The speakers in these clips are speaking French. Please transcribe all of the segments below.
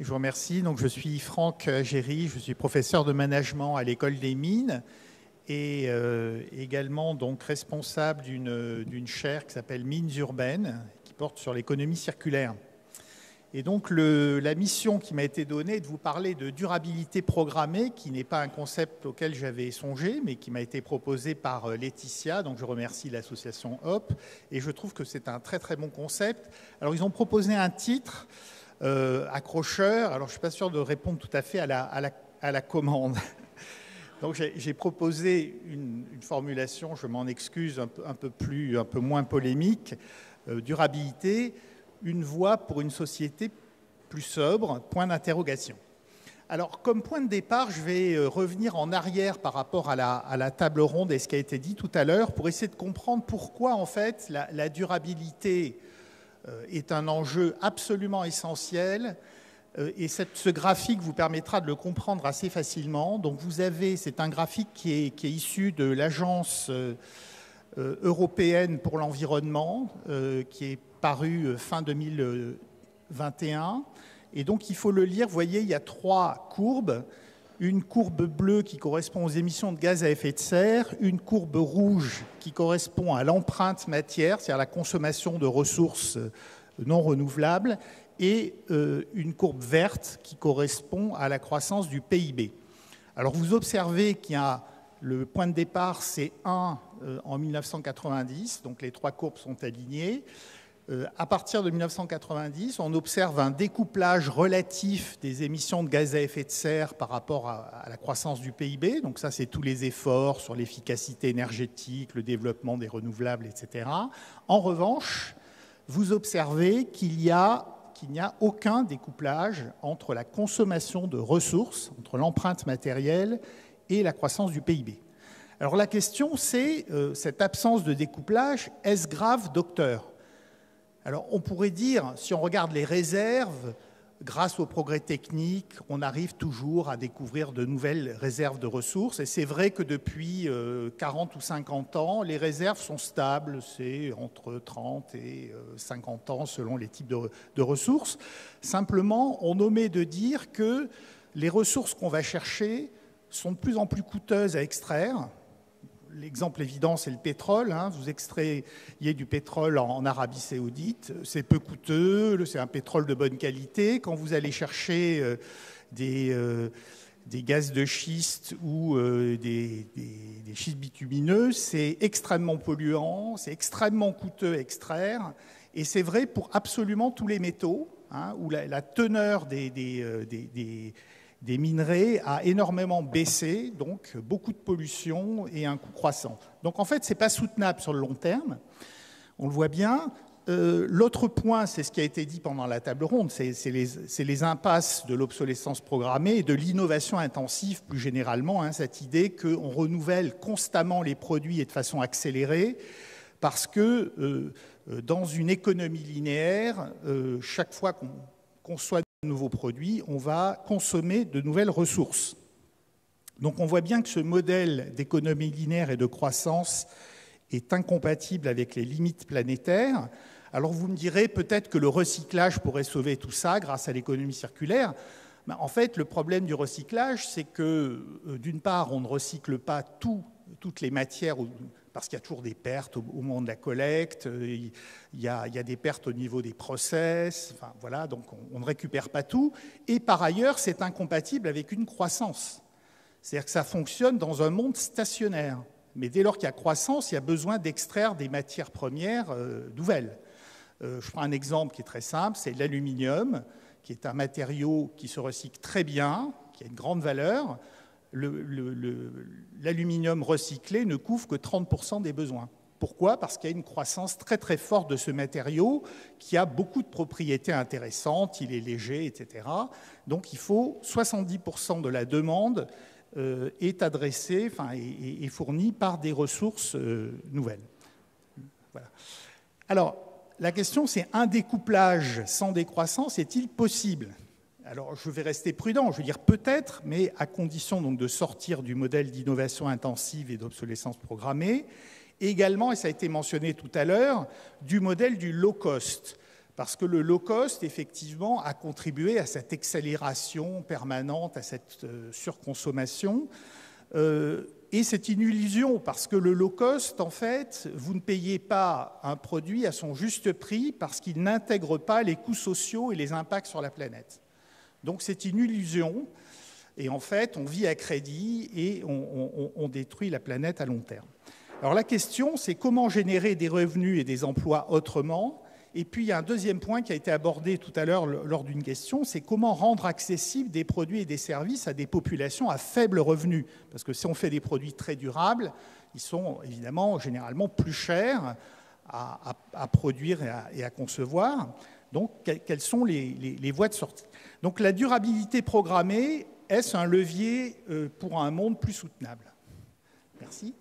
Je vous remercie. Donc, je suis Franck Géry, je suis professeur de management à l'École des Mines et également donc, responsable d'une chaire qui s'appelle Mines urbaines, qui porte sur l'économie circulaire. Et donc, la mission qui m'a été donnée est de vous parler de durabilité programmée, qui n'est pas un concept auquel j'avais songé, mais qui m'a été proposé par Laetitia. Donc, je remercie l'association HOP. Et je trouve que c'est un très, très bon concept. Alors, ils ont proposé un titre accrocheur. Alors, je ne suis pas sûr de répondre tout à fait à la commande. Donc, j'ai proposé une formulation, je m'en excuse, un peu moins polémique. Durabilité, une voie pour une société plus sobre, point d'interrogation. Alors, comme point de départ, je vais revenir en arrière par rapport à la table ronde et ce qui a été dit tout à l'heure pour essayer de comprendre pourquoi, en fait, la durabilité est un enjeu absolument essentiel. Et ce graphique vous permettra de le comprendre assez facilement. Donc, c'est un graphique qui est issu de l'Agence européenne pour l'environnement, qui est paru fin 2021. Et donc, il faut le lire. Vous voyez, il y a 3 courbes. Une courbe bleue qui correspond aux émissions de gaz à effet de serre, une courbe rouge qui correspond à l'empreinte matière, c'est-à-dire la consommation de ressources non renouvelables, et une courbe verte qui correspond à la croissance du PIB. Alors, vous observez qu'il y a le point de départ, c'est 1 en 1990, donc les 3 courbes sont alignées. À partir de 1990, on observe un découplage relatif des émissions de gaz à effet de serre par rapport à la croissance du PIB. Donc ça, c'est tous les efforts sur l'efficacité énergétique, le développement des renouvelables, etc. En revanche, vous observez qu'il n'y a aucun découplage entre la consommation de ressources, entre l'empreinte matérielle et la croissance du PIB. Alors la question, c'est cette absence de découplage, est-ce grave, docteur ? Alors, on pourrait dire, si on regarde les réserves, grâce au progrès technique, on arrive toujours à découvrir de nouvelles réserves de ressources. Et c'est vrai que depuis 40 ou 50 ans, les réserves sont stables. C'est entre 30 et 50 ans selon les types de ressources. Simplement, on omet de dire que les ressources qu'on va chercher sont de plus en plus coûteuses à extraire. L'exemple évident, c'est le pétrole. Vous extrayez du pétrole en Arabie Saoudite. C'est peu coûteux, c'est un pétrole de bonne qualité. Quand vous allez chercher des gaz de schiste ou des schistes bitumineux, c'est extrêmement polluant, c'est extrêmement coûteux à extraire. Et c'est vrai pour absolument tous les métaux, où la teneur des minerais a énormément baissé, donc beaucoup de pollution et un coût croissant. Donc en fait, ce n'est pas soutenable sur le long terme, on le voit bien. L'autre point, c'est ce qui a été dit pendant la table ronde, c'est les impasses de l'obsolescence programmée et de l'innovation intensive plus généralement, cette idée qu'on renouvelle constamment les produits et de façon accélérée, parce que dans une économie linéaire, chaque fois qu'on conçoit de nouveaux produits, on va consommer de nouvelles ressources. Donc on voit bien que ce modèle d'économie linéaire et de croissance est incompatible avec les limites planétaires. Alors vous me direz peut-être que le recyclage pourrait sauver tout ça grâce à l'économie circulaire. Mais en fait, le problème du recyclage, c'est que d'une part, on ne recycle pas toutes les matières, parce qu'il y a toujours des pertes au moment de la collecte, il y a des pertes au niveau des process, enfin, voilà, donc on ne récupère pas tout. Et par ailleurs, c'est incompatible avec une croissance. C'est-à-dire que ça fonctionne dans un monde stationnaire. Mais dès lors qu'il y a croissance, il y a besoin d'extraire des matières premières nouvelles. Je prends un exemple qui est très simple, c'est l'aluminium, qui est un matériau qui se recycle très bien, qui a une grande valeur. L'aluminium recyclé ne couvre que 30% des besoins. Pourquoi ? Parce qu'il y a une croissance très très forte de ce matériau qui a beaucoup de propriétés intéressantes, il est léger, etc. Donc il faut 70% de la demande est adressée, est fournie par des ressources nouvelles. Voilà. Alors la question c'est, un découplage sans décroissance est-il possible ? Alors, je vais rester prudent, je veux dire peut-être, mais à condition donc de sortir du modèle d'innovation intensive et d'obsolescence programmée, et également, et ça a été mentionné tout à l'heure, du modèle du low cost. Parce que le low cost, effectivement, a contribué à cette accélération permanente, à cette surconsommation. Et c'est une illusion, parce que le low cost, en fait, vous ne payez pas un produit à son juste prix parce qu'il n'intègre pas les coûts sociaux et les impacts sur la planète. Donc c'est une illusion. Et en fait, on vit à crédit et on détruit la planète à long terme. Alors la question, c'est comment générer des revenus et des emplois autrement. Et puis il y a un deuxième point qui a été abordé tout à l'heure lors d'une question, c'est comment rendre accessibles des produits et des services à des populations à faible revenu. Parce que si on fait des produits très durables, ils sont évidemment généralement plus chers à produire et à concevoir. Donc quelles sont les voies de sortie? Donc la durabilité programmée, est-ce un levier pour un monde plus soutenable? Merci.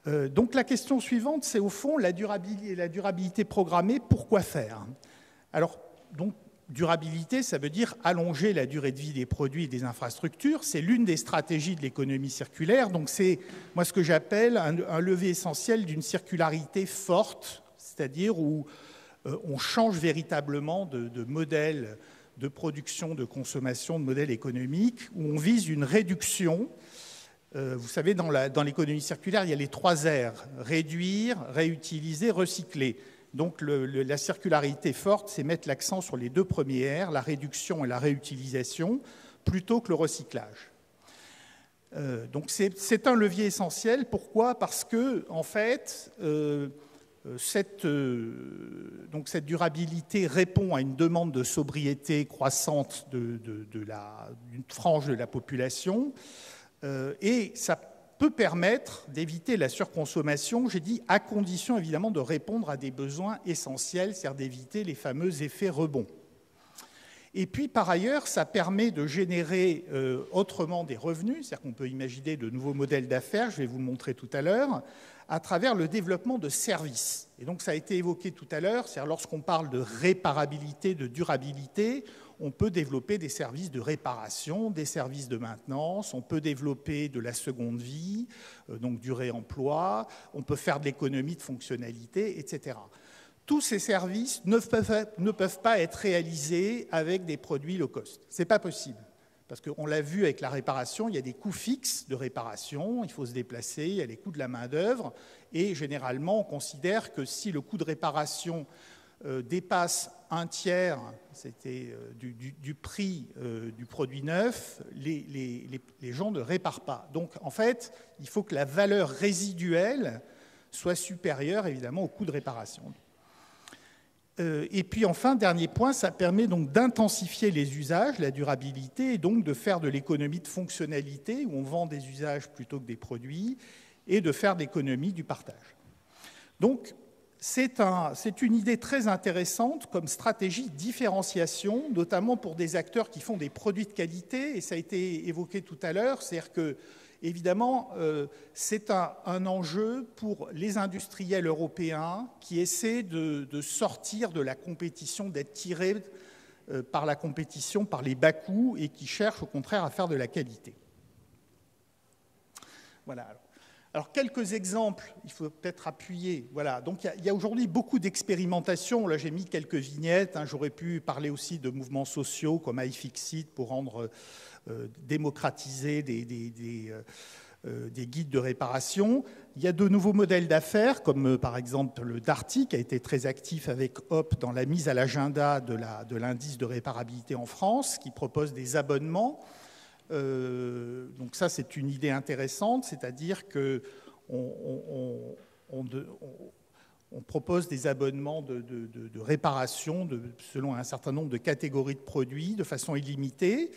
Donc la question suivante, c'est au fond la durabilité programmée, pourquoi faire? Alors, donc, durabilité, ça veut dire allonger la durée de vie des produits et des infrastructures. C'est l'une des stratégies de l'économie circulaire. Donc c'est, moi, ce que j'appelle un levier essentiel d'une circularité forte, c'est-à-dire où on change véritablement de modèle de production, de consommation, de modèle économique, où on vise une réduction. Vous savez, dans l'économie circulaire, il y a les 3 R, réduire, réutiliser, recycler. Donc la circularité forte, c'est mettre l'accent sur les 2 premiers R, la réduction et la réutilisation, plutôt que le recyclage. Donc c'est un levier essentiel. Pourquoi? Parce que, en fait, cette durabilité répond à une demande de sobriété croissante d'une frange de la population. Et ça peut permettre d'éviter la surconsommation, j'ai dit, à condition évidemment de répondre à des besoins essentiels, c'est-à-dire d'éviter les fameux effets rebonds. Et puis par ailleurs, ça permet de générer autrement des revenus, c'est-à-dire qu'on peut imaginer de nouveaux modèles d'affaires, je vais vous le montrer tout à l'heure, à travers le développement de services. Et donc ça a été évoqué tout à l'heure, c'est-à-dire lorsqu'on parle de réparabilité, de durabilité, on peut développer des services de réparation, des services de maintenance, on peut développer de la seconde vie, donc du réemploi, on peut faire de l'économie de fonctionnalité, etc. Tous ces services ne peuvent pas être réalisés avec des produits low cost. Ce n'est pas possible. Parce qu'on l'a vu avec la réparation, il y a des coûts fixes de réparation, il faut se déplacer, il y a les coûts de la main-d'œuvre, et généralement, on considère que si le coût de réparation dépasse un tiers, c'était du prix du produit neuf, les gens ne réparent pas. Donc, en fait, il faut que la valeur résiduelle soit supérieure, évidemment, au coût de réparation. Et puis enfin, dernier point, ça permet donc d'intensifier les usages, la durabilité, et donc de faire de l'économie de fonctionnalité, où on vend des usages plutôt que des produits, et de faire de l'économie du partage. Donc, c'est une idée très intéressante comme stratégie de différenciation, notamment pour des acteurs qui font des produits de qualité, et ça a été évoqué tout à l'heure, c'est-à-dire que évidemment, c'est un enjeu pour les industriels européens qui essaient de sortir de la compétition, d'être tirés par la compétition, par les bas coûts, et qui cherchent au contraire à faire de la qualité. Voilà. Alors, quelques exemples, il faut peut-être appuyer. Voilà. Donc, il y a aujourd'hui beaucoup d'expérimentations. Là, j'ai mis quelques vignettes. J'aurais pu parler aussi de mouvements sociaux comme iFixit pour démocratiser des guides de réparation. Il y a de nouveaux modèles d'affaires, comme par exemple le Darty, qui a été très actif avec Hop dans la mise à l'agenda de l'indice de réparabilité en France, qui propose des abonnements. Donc ça, c'est une idée intéressante, c'est-à-dire qu'on propose des abonnements de réparation selon un certain nombre de catégories de produits de façon illimitée.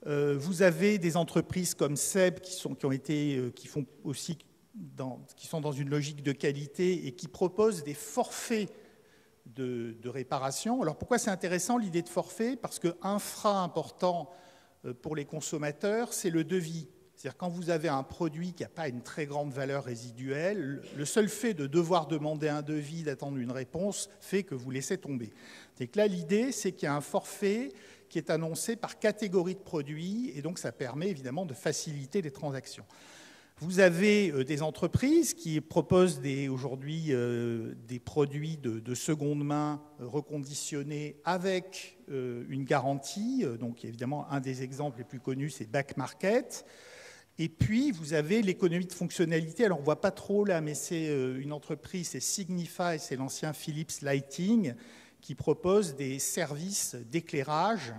Vous avez des entreprises comme SEB qui sont dans une logique de qualité et qui proposent des forfaits de réparation. Alors pourquoi c'est intéressant l'idée de forfait? Parce qu'un frein important pour les consommateurs, c'est le devis. C'est-à-dire quand vous avez un produit qui n'a pas une très grande valeur résiduelle, le seul fait de devoir demander un devis, d'attendre une réponse, fait que vous laissez tomber. C'est que là, l'idée, c'est qu'il y a un forfait qui est annoncé par catégorie de produits, et donc ça permet évidemment de faciliter les transactions. Vous avez des entreprises qui proposent aujourd'hui des produits de seconde main reconditionnés avec une garantie. Donc évidemment, un des exemples les plus connus, c'est Back Market. Et puis, vous avez l'économie de fonctionnalité. Alors, on ne voit pas trop là, mais c'est une entreprise, c'est Signify, c'est l'ancien Philips Lighting, qui propose des services d'éclairage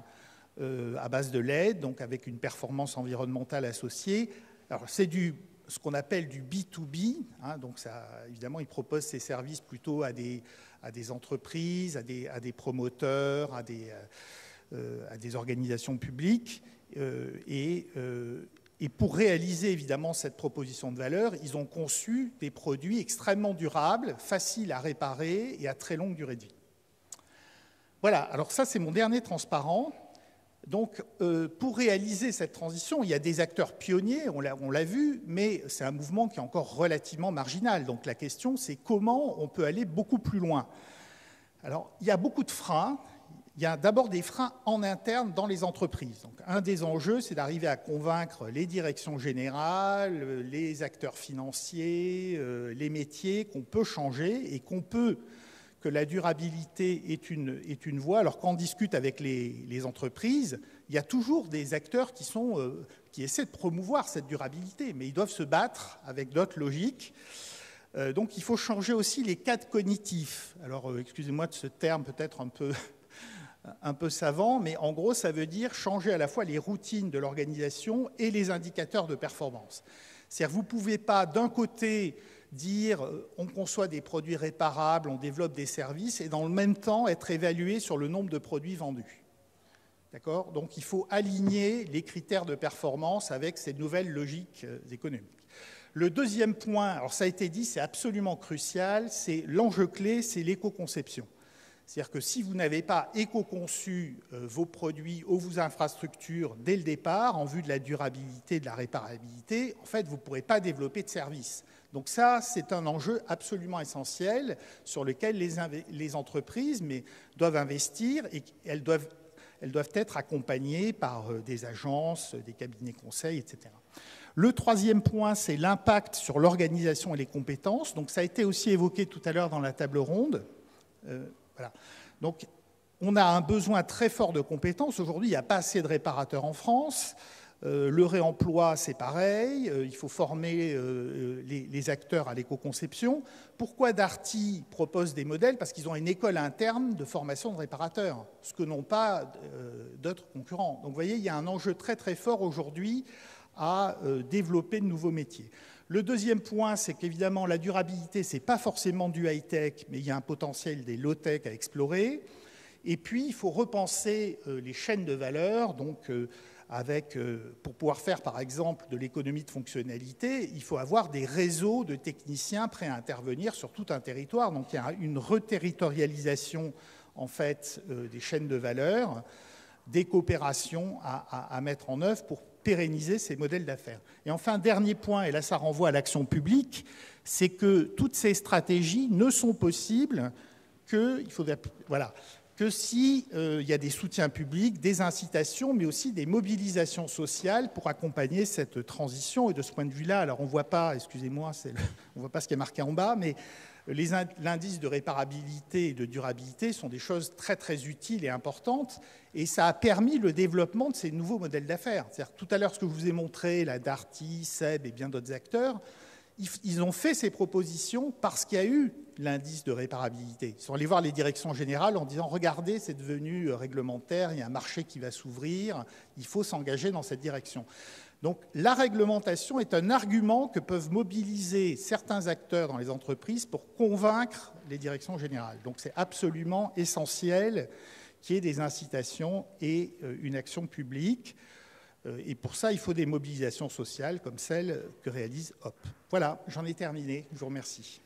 à base de LED, donc avec une performance environnementale associée. Alors, c'est ce qu'on appelle du B2B. Hein, donc, ça, évidemment, ils proposent ces services plutôt à des entreprises, à des promoteurs, à des organisations publiques. Et pour réaliser évidemment cette proposition de valeur, ils ont conçu des produits extrêmement durables, faciles à réparer et à très longue durée de vie. Voilà, alors ça c'est mon dernier transparent. Donc pour réaliser cette transition, il y a des acteurs pionniers, on l'a vu, mais c'est un mouvement qui est encore relativement marginal. Donc la question c'est comment on peut aller beaucoup plus loin. Alors il y a beaucoup de freins. Il y a d'abord des freins en interne dans les entreprises. Donc, un des enjeux, c'est d'arriver à convaincre les directions générales, les acteurs financiers, les métiers qu'on peut changer et que la durabilité est une voie. Alors quand on discute avec les entreprises, il y a toujours des acteurs qui essaient de promouvoir cette durabilité, mais ils doivent se battre avec d'autres logiques. Donc il faut changer aussi les cadres cognitifs. Alors excusez-moi de ce terme peut-être un peu savant, mais en gros, ça veut dire changer à la fois les routines de l'organisation et les indicateurs de performance. C'est-à-dire que vous ne pouvez pas, d'un côté, dire on conçoit des produits réparables, on développe des services, et dans le même temps être évalué sur le nombre de produits vendus. D'accord ? Donc, il faut aligner les critères de performance avec ces nouvelles logiques économiques. Le deuxième point, alors ça a été dit, c'est absolument crucial, c'est l'enjeu clé, c'est l'éco-conception. C'est-à-dire que si vous n'avez pas éco-conçu vos produits ou vos infrastructures dès le départ, en vue de la durabilité, de la réparabilité, en fait, vous ne pourrez pas développer de services. Donc ça, c'est un enjeu absolument essentiel sur lequel les entreprises doivent investir et elles doivent être accompagnées par des agences, des cabinets conseils, etc. Le troisième point, c'est l'impact sur l'organisation et les compétences. Donc ça a été aussi évoqué tout à l'heure dans la table ronde. Voilà. Donc, on a un besoin très fort de compétences. Aujourd'hui, il n'y a pas assez de réparateurs en France. Le réemploi, c'est pareil. Il faut former les acteurs à l'éco-conception. Pourquoi Darty propose des modèles? Parce qu'ils ont une école interne de formation de réparateurs, ce que n'ont pas d'autres concurrents. Donc, vous voyez, il y a un enjeu très, très fort aujourd'hui à développer de nouveaux métiers. Le deuxième point, c'est qu'évidemment, la durabilité, ce n'est pas forcément du high-tech, mais il y a un potentiel des low-tech à explorer. Et puis, il faut repenser les chaînes de valeur. Donc, pour pouvoir faire, par exemple, de l'économie de fonctionnalité, il faut avoir des réseaux de techniciens prêts à intervenir sur tout un territoire. Donc, il y a une reterritorialisation, en fait, des chaînes de valeur, des coopérations à mettre en œuvre pour pérenniser ces modèles d'affaires. Et enfin, dernier point, et là ça renvoie à l'action publique, c'est que toutes ces stratégies ne sont possibles que si il y a des soutiens publics, des incitations, mais aussi des mobilisations sociales pour accompagner cette transition. Et de ce point de vue-là, alors on ne voit pas, excusez-moi, on ne voit pas ce qui est marqué en bas, mais l'indice de réparabilité et de durabilité sont des choses très, très utiles et importantes. Et ça a permis le développement de ces nouveaux modèles d'affaires. C'est-à-dire, tout à l'heure, ce que je vous ai montré, la Darty, Seb et bien d'autres acteurs, ils ont fait ces propositions parce qu'il y a eu l'indice de réparabilité. Ils sont allés voir les directions générales en disant « Regardez, c'est devenu réglementaire, il y a un marché qui va s'ouvrir, il faut s'engager dans cette direction ». Donc la réglementation est un argument que peuvent mobiliser certains acteurs dans les entreprises pour convaincre les directions générales. Donc c'est absolument essentiel qu'il y ait des incitations et une action publique. Et pour ça, il faut des mobilisations sociales comme celles que réalise HOP. Voilà, j'en ai terminé. Je vous remercie.